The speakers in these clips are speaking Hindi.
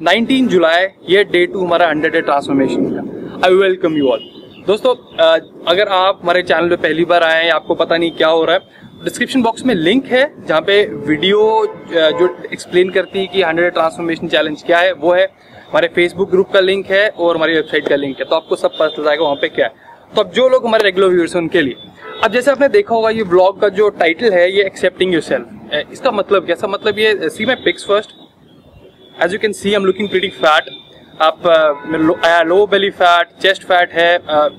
19 जुलाई ये डे 2 हमारा 100 डे ट्रांसफॉर्मेशन का। I welcome you all. दोस्तों अगर आप हमारे चैनल पे पहली बार आए हैं, आपको पता नहीं क्या हो रहा है, डिस्क्रिप्शन बॉक्स में लिंक है जहाँ पे वीडियो जो एक्सप्लेन करती है कि 100 डे ट्रांसफॉर्मेशन चैलेंज क्या है वो है। हमारे फेसबुक ग्रुप का लिंक है और हमारी वेबसाइट का लिंक है, तो आपको सब पता चल जाएगा वहाँ पे क्या है। तो अब जो लोग हमारे रेगुलर व्यूअर्स हैं उनके लिए, अब जैसे आपने देखा होगा ये व्लॉग का जो टाइटल है ये एक्सेप्टिंग योरसेल्फ। इसका मतलब कैसा, मतलब ये see my pics first. As you can see I am looking pretty fat. आप low belly fat, chest fat है,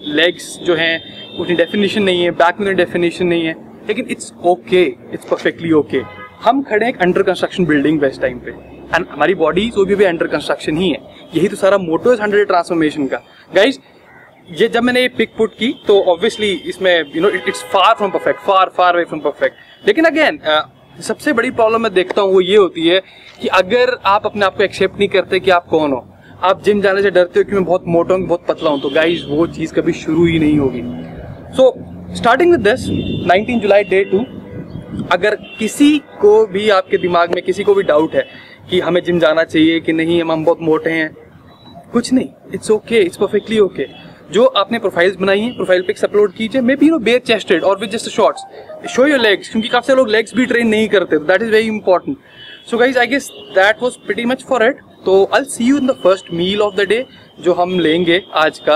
लेग्स जो हैं उतनी डेफिनेशन नहीं है, बैक में डेफिनेशन नहीं है, लेकिन it's okay, it's perfectly okay. हम खड़े हैं एक अंडर कंस्ट्रक्शन बिल्डिंग पे इस टाइम पे, एंड हमारी बॉडी वो भी अंडर कंस्ट्रक्शन ही है। यही तो सारा मोटो है 100 डे ट्रांसफॉर्मेशन का। गाइज ये जब मैंने ये पिक पुट की तो ऑब्वियसली इसमें it's far from perfect, far away from perfect. लेकिन अगेन सबसे बड़ी प्रॉब्लम मैं देखता हूँ वो ये होती है कि अगर आप अपने आप को एक्सेप्ट नहीं करते कि आप कौन हो, आप जिम जाने से डरते हो कि मैं बहुत मोटा हूँ, बहुत पतला हूँ, तो गाइज वो चीज़ कभी शुरू ही नहीं होगी। So starting with this 19 July day 2, अगर किसी को भी आपके दिमाग में किसी को भी डाउट है कि हमें जिम जाना चाहिए कि नहीं, हम बहुत मोटे हैं, कुछ नहीं, it's okay, it's perfectly okay. जो आपने प्रोफाइल्स बनाई हैं, प्रोफाइल पिक्स अपलोड कीजिए, मे बी बेयर चेस्टेड और with just shorts, show your legs, क्योंकि काफी सारे लोग लेग्स भी ट्रेन नहीं करते, that is very important. So guys I guess that was pretty much for it. तो I will see you in the first meal of the day जो हम लेंगे आज का।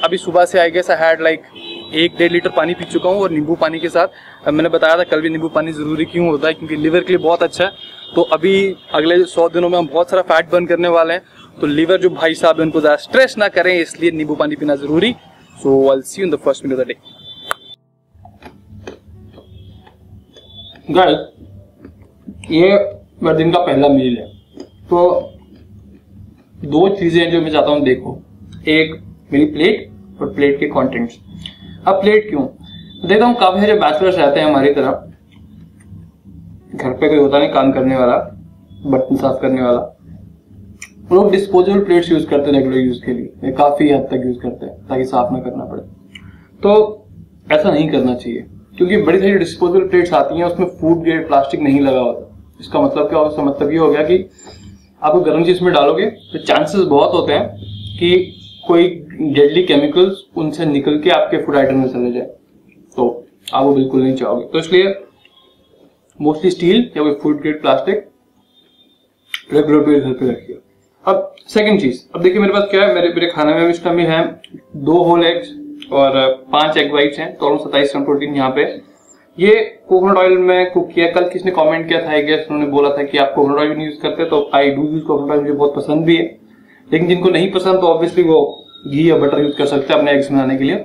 अभी सुबह से I guess I had like 1-1.5 litre पानी पी चुका हूँ और नींबू पानी के साथ। मैंने बताया था कल भी नींबू पानी जरूरी क्यों होता है, क्योंकि लिवर के लिए बहुत अच्छा है। तो अभी अगले 100 दिनों में हम बहुत सारा फैट बर्न करने वाले हैं, तो लिवर जो भाई साहब है उनको ज्यादा स्ट्रेस ना करें, इसलिए नींबू पानी पीना जरूरी। So I will see you in the first meal of the day. Guys ये मेरे दिन का पहला मील है, तो 2 चीजें जो मैं चाहता हूँ देखो, एक मेरी प्लेट और प्लेट के कंटेंट्स। अब प्लेट क्यों देखता हूँ, काफी सारे बैचलर्स रहते हैं हमारी तरफ, घर पे कोई होता नहीं काम करने वाला, बर्तन साफ करने वाला, वो लोग डिस्पोजेबल प्लेट्स यूज करते हैं रेगुलर यूज के लिए, काफी हद तक यूज करते हैं ताकि साफ ना करना पड़े। तो ऐसा नहीं करना चाहिए, क्योंकि बड़ी सारी डिस्पोजेबल प्लेट्स आती हैं उसमें फूड ग्रेड प्लास्टिक नहीं लगा होता। इसका मतलब क्या होगा, इसका मतलब ये हो गया कि आप गर्म चीज में डालोगे तो चांसेस बहुत होते हैं कि कोई डेडली केमिकल्स उनसे निकल के आपके फूड आइटम में चले जाए, तो आप वो बिल्कुल नहीं चाहोगे। तो इसलिए मोस्टली स्टील या कोई फूड ग्रेड प्लास्टिक रेगुलर पे घर पे रखिए। अब सेकंड चीज, अब देखिए मेरे पास क्या है, मेरे खाने में इस टाइम में है 2 होल एग्स और 5 एग वाइट्स हैं, तो 27 ग्राम प्रोटीन यहाँ पे। ये कोकोनट ऑयल में कुक किया। कल किसने कमेंट किया था, आई गेस उन्होंने बोला था कि आप कोकोनट ऑयल नहीं यूज करते, तो I do use coconut oil, मुझे बहुत पसंद भी है। लेकिन जिनको नहीं पसंद तो ऑब्वियसली वो घी या बटर यूज कर सकते हैं अपने एग्स बनाने के लिए।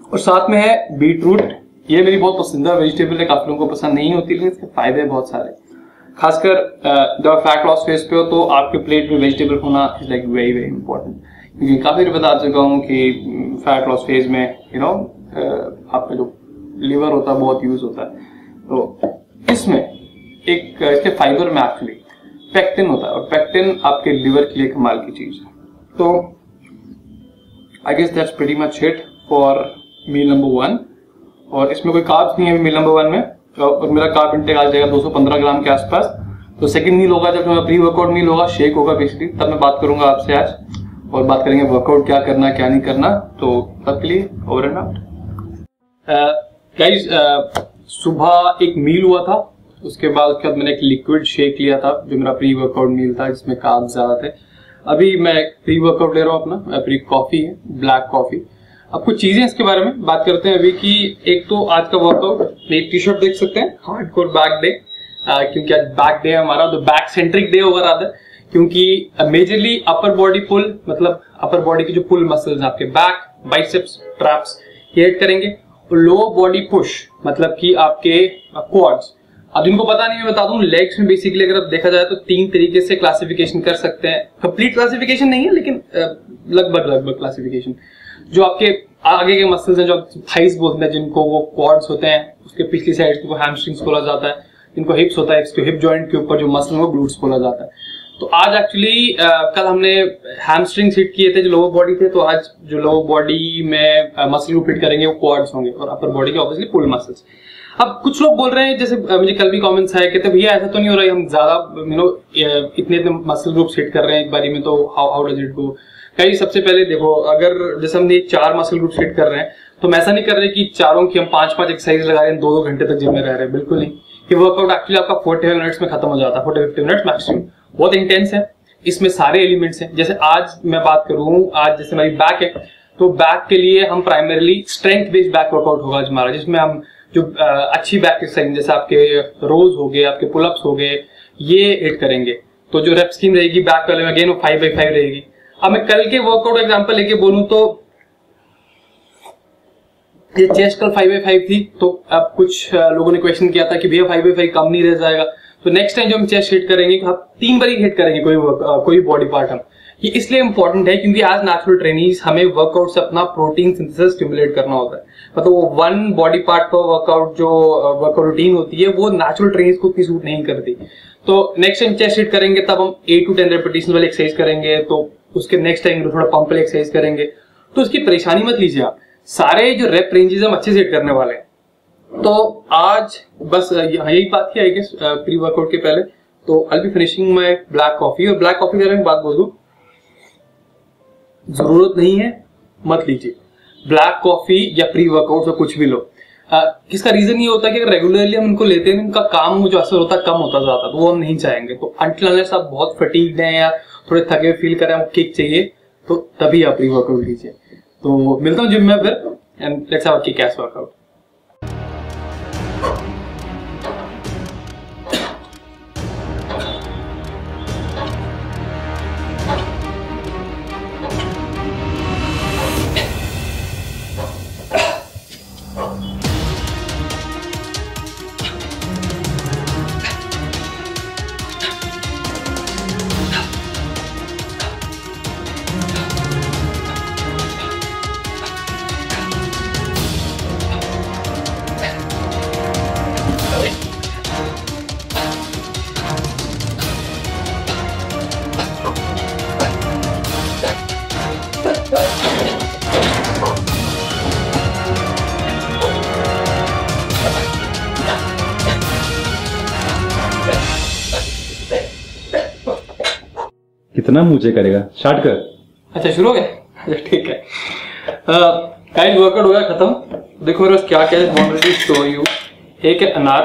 और साथ में है बीट रूट, ये मेरी बहुत पसंदीदा वेजिटेबल है, काफी लोगों को पसंद नहीं होती, लेकिन इसके फायदे बहुत सारे, खासकर जब फैट लॉस फेज पे हो तो आपके प्लेट में वेजिटेबल होना is like very very important. क्योंकि काफी देर बता चुका हूँ कि फैट लॉस फेज में आपका जो लिवर होता है बहुत यूज होता है, तो इसमें एक इसके फाइबर में एक्चुअली पेक्टिन होता है, और पेक्टिन आपके लिवर के लिए कमाल की चीज है। तो I guess that's pretty much it for meal number 1। और इसमें कोई कार्ब्स नहीं है मील नंबर 1 में, और मेरा कार्ब इंटेक आ जाएगा 215 ग्राम के आसपास। तो सेकंड मील होगा जब मेरा प्री वर्कआउट मील होगा, शेक होगा बेसिकली, तब मैं बात करूंगा आपसे आज, और बात करेंगे वर्कआउट क्या करना क्या नहीं करना। तो तब के लिए ओवर एंड आउट। गाइस सुबह एक मील हुआ था, उसके बाद मैंने एक लिक्विड शेक लिया था जो मेरा प्री वर्कआउट मील था, जिसमें कार्ब्स ज्यादा थे। अभी मैं प्री वर्कआउट ले रहा हूँ अपना, प्री कॉफी है, ब्लैक कॉफी। अब कुछ चीजें इसके बारे में बात करते हैं अभी कि एक तो आज का वर्कआउट, मेरी टी शर्ट देख सकते हैं, हार्डकोर बैक डे, क्योंकि आज बैक डे है हमारा, तो बैक सेंट्रिक डे होगा रादर, क्योंकि मेजरली अपर बॉडी पुल, मतलब अपर बॉडी की जो पुल मसल्स आपके बैक, बाइसेप्स, ट्रैप्स ये हिट करेंगे, और लोअर बॉडी पुश मतलब कि आपके क्वाड्स। अब जिनको पता नहीं मैं बता दूं, लेग्स में बेसिकली अगर अब देखा जाए तो 3 तरीके से क्लासिफिकेशन कर सकते हैं। कंप्लीट क्लासिफिकेशन नहीं है, लेकिन लगभग क्लासिफिकेशन। जो आपके आगे के मसल्स हैं, जो थाइस बोलते हैं, जिनको वो क्वाड्स होते हैं, उसके पिछली साइड को हैमस्ट्रिंग्स बोला जाता है। जिनको हिप्स होता है, इसके हिप जॉइंट के ऊपर जो मसल है वो ग्लूट्स बोला जाता है। तो आज एक्चुअली कल हमने हैमस्ट्रिंग्स हिट किए थे जो लोअर बॉडी थे, तो आज जो लोअर बॉडी में मसल को फिट करेंगे वो क्वाड्स होंगे, और अपर बॉडी के ऑब्वियसली पुल मसल्स। अब कुछ लोग बोल रहे हैं, जैसे मुझे कल भी कमेंट्स आए, कहते भैया ऐसा तो नहीं हो रहा है हम ज्यादा इतने मसल ग्रुप हिट कर रहे हैं एक बारी में, तो हाउ डज इट गो? कहीं सबसे पहले देखो, अगर जैसे हमने 4 मसल ग्रुप हिट कर रहे हैं तो हम ऐसा नहीं कर रहे कि चारों की हम 5-5 एक्सरसाइज लगा रहे हैं, 2-2 घंटे तक जिम में रह रहे हैं, बिल्कुल नहीं। ये वर्कआउट एक्चुअली आपका 45 मिनट्स में खत्म हो जाता है, 40-50 मिनट्स मैक्सिमम। बहुत इंटेंस है, इसमें सारे एलिमेंट्स हैं। जैसे आज मैं बात करूं, आज जैसे हमारी बैक है, तो बैक के लिए हम primarily strength based back workout होगा आज हमारा, जिसमें हम जो अच्छी बैक एक्सरसाइज जैसे आपके रोज हो गए, आपके पुलअप्स हो गए, ये हिट करेंगे। तो जो रेप स्कीम रहेगी बैक वाले में अगेन वो 5x5 रहेगी। अब मैं कल के वर्कआउट एग्जांपल लेके बोलूं तो ये चेस्ट कल 5x5 थी, तो अब कुछ लोगों ने क्वेश्चन किया था कि भैया 5x5 कम नहीं रह जाएगा। तो नेक्स्ट टाइम जो हम चेस्ट हिट करेंगे हम 3 बार ही हिट करेंगे कोई बॉडी पार्ट हम। ये इसलिए इंपॉर्टेंट है क्योंकि आज नेचुरल ट्रेनिंग्स हमें वर्कआउट से अपना प्रोटीन सिंथेसिस स्टिमुलेट करना होता है। मतलब वो 1 बॉडी पार्ट पर वर्कआउट जो वर्कआउट रूटीन होती है वो नेचुरल ट्रेनिंग्स को उतनी सूट नहीं करती। तो नेक्स्ट टाइम चेस्ट हिट करेंगे तब हम 8 to 10 रेपिटेशन वाली एक्सरसाइज करेंगे, तो उसके नेक्स्ट टाइम थोड़ा पंप वाली एक्सरसाइज करेंगे। तो उसकी परेशानी मत लीजिए आप, सारे जो रेप रेंजेस हम अच्छे से हिट करने वाले हैं। तो आज बस यही बात थी आई गेस प्री वर्कआउट के पहले। तो I be finishing my black coffee. और ब्लैक कॉफी के बारे में बात बोल दूं, जरूरत नहीं है, मत लीजिए ब्लैक कॉफी या प्री वर्कआउट या कुछ भी लो। किसका रीजन ये होता है कि अगर रेगुलरली हम इनको लेते हैं उनका काम जो असर होता है कम होता जाता, तो वो हम नहीं चाहेंगे। तो अंटिल अनलेस आप बहुत फटीग्ड हैं या थोड़े थके फील कर रहे हैं, किक चाहिए, तो तभी आप प्री वर्कआउट लीजिए। तो मिलता हूँ जिम में फिर, and let's have a kick S workout. कितना मुझे करेगा, स्टार्ट कर। अच्छा शुरू हो गया, अच्छा ठीक है। गाइस वर्कआउट हो गया खत्म। देखो मेरे पास क्या क्या है, ऑलरेडी शो यू। एक है अनार,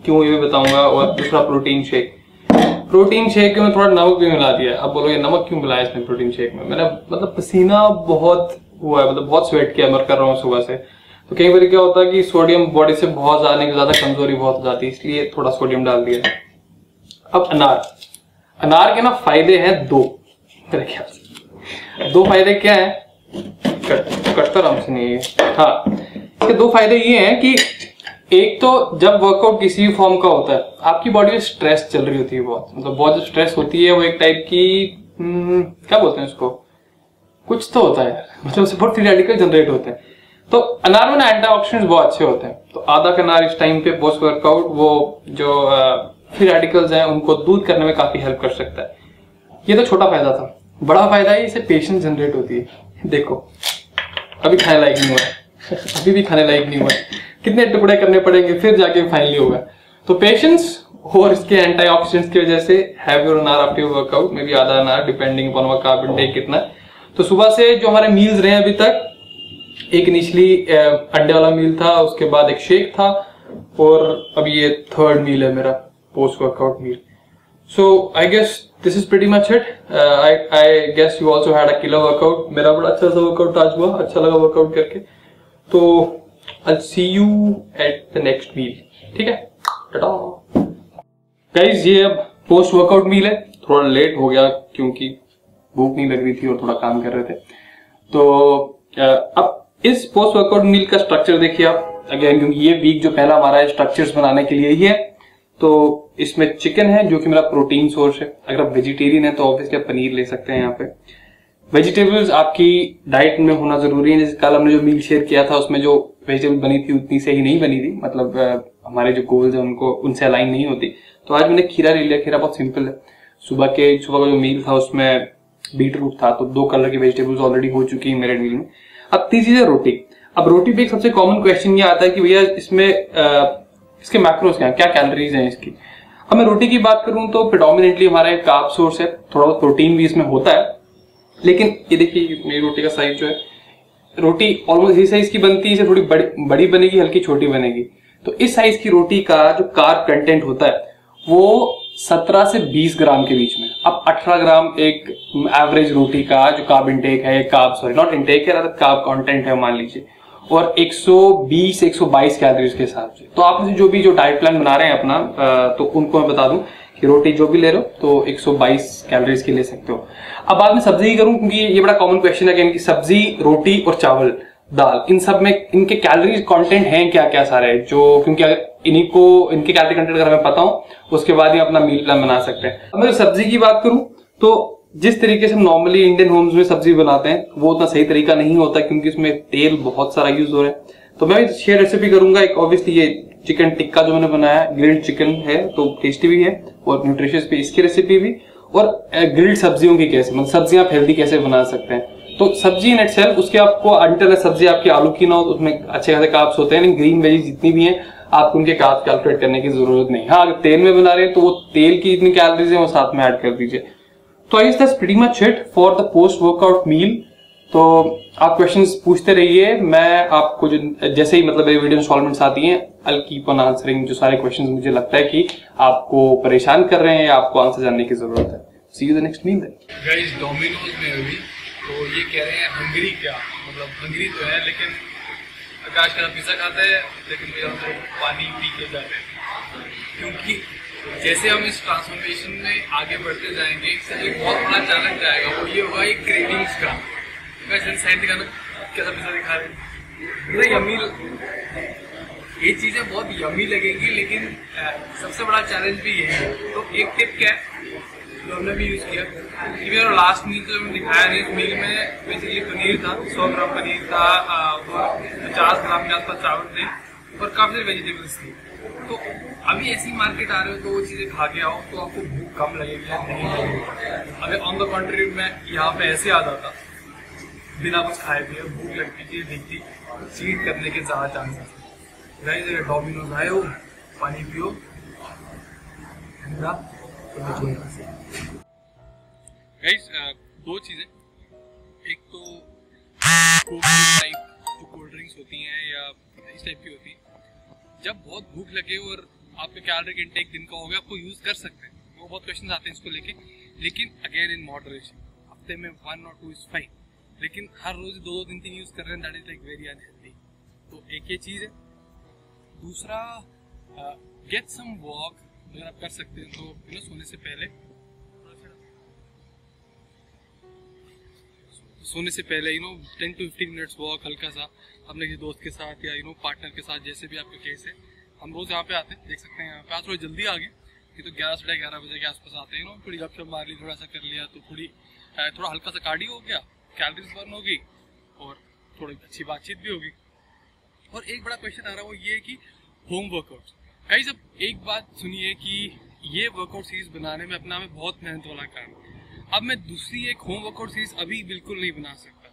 क्यों ये भी बताऊंगा, और दूसरा प्रोटीन शेक। प्रोटीन शेक में थोड़ा नमक भी मिला दिया। अब बोलोगे नमक क्यों मिलाया इसमें प्रोटीन शेक में? मैंने मतलब पसीना बहुत हुआ है, मतलब बहुत स्वेट किया, मैं कर रहा हूँ सुबह से। तो कई बार क्या होता है कि सोडियम बॉडी से बहुत ज्यादा कमजोरी बहुत हो जाती है, इसलिए थोड़ा सोडियम डाल दिया। अब अनार के ना फायदे हैं 2 मेरे ख्याल से। 2 फायदे क्या है, कटता आराम से नहीं है। हाँ, इसके 2 फायदे ये हैं कि एक तो जब वर्कआउट किसी भी फॉर्म का होता है, आपकी बॉडी में स्ट्रेस चल रही होती है बहुत, मतलब बहुत जो स्ट्रेस होती है वो एक टाइप की क्या बोलते हैं उसको, कुछ तो होता है, मतलब उससे बहुत फ्री रेडिकल जनरेट होते हैं। तो अनार में ना एंटीऑक्सीडेंट्स बहुत अच्छे होते हैं। तो आधा का अनार इस टाइम पे पोस्ट वर्कआउट वो जो फ्री रेडिकल्स हैं उनको दूर करने में काफी हेल्प कर सकता है। ये तो छोटा फायदा था। बड़ा फायदा है इससे पेशेंस जनरेट होती है। देखो अभी खाने लायक नहीं हुआ है अभी भी खाने लायक नहीं हुआ है, कितने टुकड़े करने पड़ेंगे फिर जाके फाइनली होगा। तो पेशेंस और इसके एंटीऑक्सीडेंट्स की वजह से हैव योर अनार after your workout, may be आधा अनार depending upon what carb intake कितना है। तो सुबह से जो हमारे मील्स रहे अभी तक, एक इनिशियली अंडे वाला मील था, उसके बाद एक शेक था, और अभी ये 3rd मील है मेरा post workout meal. So I guess this is pretty much it. I guess you also had a killer workout. मेरा बड़ा अच्छा सा वर्कआउट आज हुआ, अच्छा लगा वर्कआउट करके। तो I'll see you at the next meal. ठीक है, टाटा। Guys ये अब पोस्ट वर्कआउट मील है, थोड़ा लेट हो गया क्योंकि भूख नहीं लग रही थी और थोड़ा काम कर रहे थे। तो अब इस पोस्ट वर्कआउट मील का स्ट्रक्चर देखिए आप अगेन, क्योंकि ये वीक जो पहला हमारा है स्ट्रक्चर्स बनाने के लिए ही है। तो इसमें चिकन है जो कि मेरा प्रोटीन सोर्स है। अगर आप वेजिटेरियन है तो ऑब्वियसली आप पनीर ले सकते हैं। यहाँ पे वेजिटेबल्स आपकी डाइट में होना जरूरी है। जैसे कल हमने जो मील शेयर किया था उसमें जो वेजिटेबल बनी थी उतनी सही नहीं बनी थी, मतलब हमारे जो गोल्स है उनको उनसे अलाइन नहीं होती। तो आज मैंने खीरा ले लिया। खीरा बहुत सिंपल है। सुबह का जो मील था उसमें बीटरूट था, तो 2 कलर की वेजिटेबल्स ऑलरेडी हो चुकी है मेरे मील में। अब तीसरी है रोटी। अब रोटी पे एक सबसे कॉमन क्वेश्चन ये आता है कि भैया इसमें इसके मैक्रोज क्या कैलोरीज हैं इसकी। अब मैं रोटी की बात करूं तो प्रेडोमिनेटली हमारा एक कार्ब सोर्स है, थोड़ा बहुत प्रोटीन भी इसमें होता है, लेकिन ये देखिए मेरी रोटी का साइज जो है, रोटी ऑलमोस्ट इसी साइज की बनती है, इसे थोड़ी बड़ी बनेगी, हल्की छोटी बनेगी। तो इस साइज की रोटी का जो कार्ब कंटेंट होता है वो 17 से 20 ग्राम के बीच में। अब 18 ग्राम एक एवरेज रोटी का जो कार्ब इंटेक है, नॉट इंटेक है, कार्ब कंटेंट है मान लीजिए, और 120-122 कैलोरीज के हिसाब से। तो आप जो डाइट प्लान बना रहे हैं अपना, तो उनको मैं बता दूं कि रोटी जो भी ले रहे हो तो 122 कैलोरीज की ले सकते हो। अब बाद में सब्जी की करूं, क्योंकि ये बड़ा कॉमन क्वेश्चन है कि इनकी सब्जी, रोटी और चावल, दाल, इन सब में इनके कैलोरीज कंटेंट हैं क्या क्या सारे, जो क्योंकि अगर इनके कैलोरी कंटेंट अगर हमें पता हो उसके बाद ही अपना मील प्लान बना सकते हैं। अब मैं सब्जी की बात करूं तो जिस तरीके से हम नॉर्मली इंडियन होम्स में सब्जी बनाते हैं वो उतना सही तरीका नहीं होता, क्योंकि उसमें तेल बहुत सारा यूज हो रहा है। तो मैं शेयर रेसिपी करूंगा एक, ऑब्वियसली ये चिकन टिक्का जो मैंने बनाया, ग्रिल्ड चिकन है तो टेस्टी भी है और न्यूट्रिशियस भी, इसकी रेसिपी भी, और ग्रिल्ड सब्जियों की कैसे, मतलब सब्जियां आप हेल्दी कैसे बना सकते हैं। तो सब्जी इन इटसेल्फ, उसके आपको अंटिल सब्जी आपकी आलू की ना हो तो उसमें अच्छे खासे कार्ब्स होते हैं, लेकिन ग्रीन वेजीज जितनी भी हैं आपको उनके कार्ब्स कैलकुलेट करने की जरूरत नहीं। हाँ, अगर तेल में बना रहे हैं तो वो तेल की इतनी कैलोरीज है वो साथ में ऐड कर दीजिए। तो I guess that's pretty much it for the post workout meal. तो आप क्वेश्चंस पूछते रहिए, मैं आपको जैसे ही मतलब मेरी वीडियो इंस्टॉलमेंट्स आती हैं आई कीप ऑन आंसरिंग जो सारे क्वेश्चंस मुझे लगता है कि आपको परेशान कर रहे हैं या आपको आंसर जानने की जरूरत है। See you the next meal then. Guys, Domino's में अभी तो ये कह रहे हैं हंगरी, क्या मतलब हंगरी तो है, लेकिन आकाश का पिज्जा खाता है लेकिन मेरा तो पानी पी के जाते हैं, क्योंकि जैसे हम इस ट्रांसफॉर्मेशन में आगे बढ़ते जाएंगे इससे एक बहुत बड़ा चैलेंज आएगा, वो ये होगा एक क्रेविंग्स का। साइड दिखाना कैसा पिज्जा दिखा रहे, यम्मी, ये चीजें बहुत यम्मी लगेंगी, लेकिन सबसे बड़ा चैलेंज भी यही है। तो एक टिप क्या है जो हमने भी यूज किया कि मेरा लास्ट मील जो मैंने दिखाया है, इस मील में बेसिकली पनीर था, 100 ग्राम पनीर था, 50 ग्राम के आसपास चावल थे और काफी सारी वेजिटेबल्स थी। तो अभी ऐसी मार्केट आ रहे हो तो वो चीजें खा के आओ तो आपको भूख कम लगेगी या नहीं लगेगी। अगर ऑन द कॉन्ट्री मैं यहाँ पे ऐसे आ जाता बिना कुछ खाए पिए, भूख लगती थी, दिखती, चीट करने के ज्यादा चांसेस थे। गाइस, अगर डोमिनोज आए हो, पानी पियो ठंडा तो देखो यहाँ से। गाइस, दो चीजें, एक तो कोक टाइप जो कोल्ड ड्रिंक्स होती हैं या इस टाइप की होती है, जब बहुत भूख लगे और आपका कैलोरी इंटेक दिन का हो गया, आपको यूज कर सकते हैं। वो बहुत क्वेश्चन आते हैं इसको लेके, लेकिन अगेन इन मॉडरेशन। हफ्ते में 1 और 2 इज फाइन, लेकिन हर रोज 2-2, 3-3 यूज कर रहे हैं, that is like very unhealthy. तो एक ये चीज है। दूसरा, गेट सम वॉक, अगर आप कर सकते हैं तो सोने से पहले सोने से पहले 10 to 15 मिनट्स वॉक, हल्का सा अपने किसी दोस्त के साथ या पार्टनर के साथ, जैसे भी आपका केस है। हम रोज यहाँ पे आते हैं, देख सकते हैं यहाँ पे आज थोड़ी जल्दी आ गए, ये तो 11-11:30 बजे के आसपास आते हैं। थोड़ी गपशप मार ली, थोड़ा सा कर लिया तो थोड़ा हल्का सा कार्डियो हो गया, कैलोरीज बर्न होगी और थोड़ी अच्छी बातचीत भी होगी। और एक बड़ा क्वेश्चन आ रहा है वो ये कि होम वर्कआउट। गाइस, अब एक बात सुनिए कि ये वर्कआउट सीरीज बनाने में अपना में बहुत मेहनत वाला काम है। अब मैं दूसरी एक होम वर्कआउट सीरीज अभी बिल्कुल नहीं बना सकता,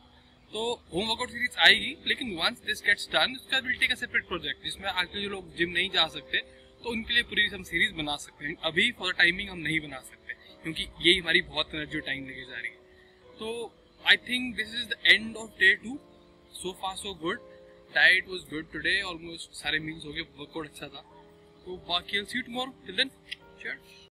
तो होम वर्कआउट सीरीज आएगी, लेकिन वंस दिस गेट्स डन उसका will take a separate project, जिसमें आजकल जो लोग जिम नहीं जा सकते तो उनके लिए पूरी हम सीरीज बना सकते हैं। अभी फॉर टाइमिंग हम नहीं बना सकते क्योंकि यही हमारी बहुत एनर्जी टाइम लगे जा रही है। तो I think this is the end of day 2। So far so good, diet was good today, almost सारे मील्स हो गए, वर्कआउट अच्छा था। तो बाकी see you tomorrow, till then cheers.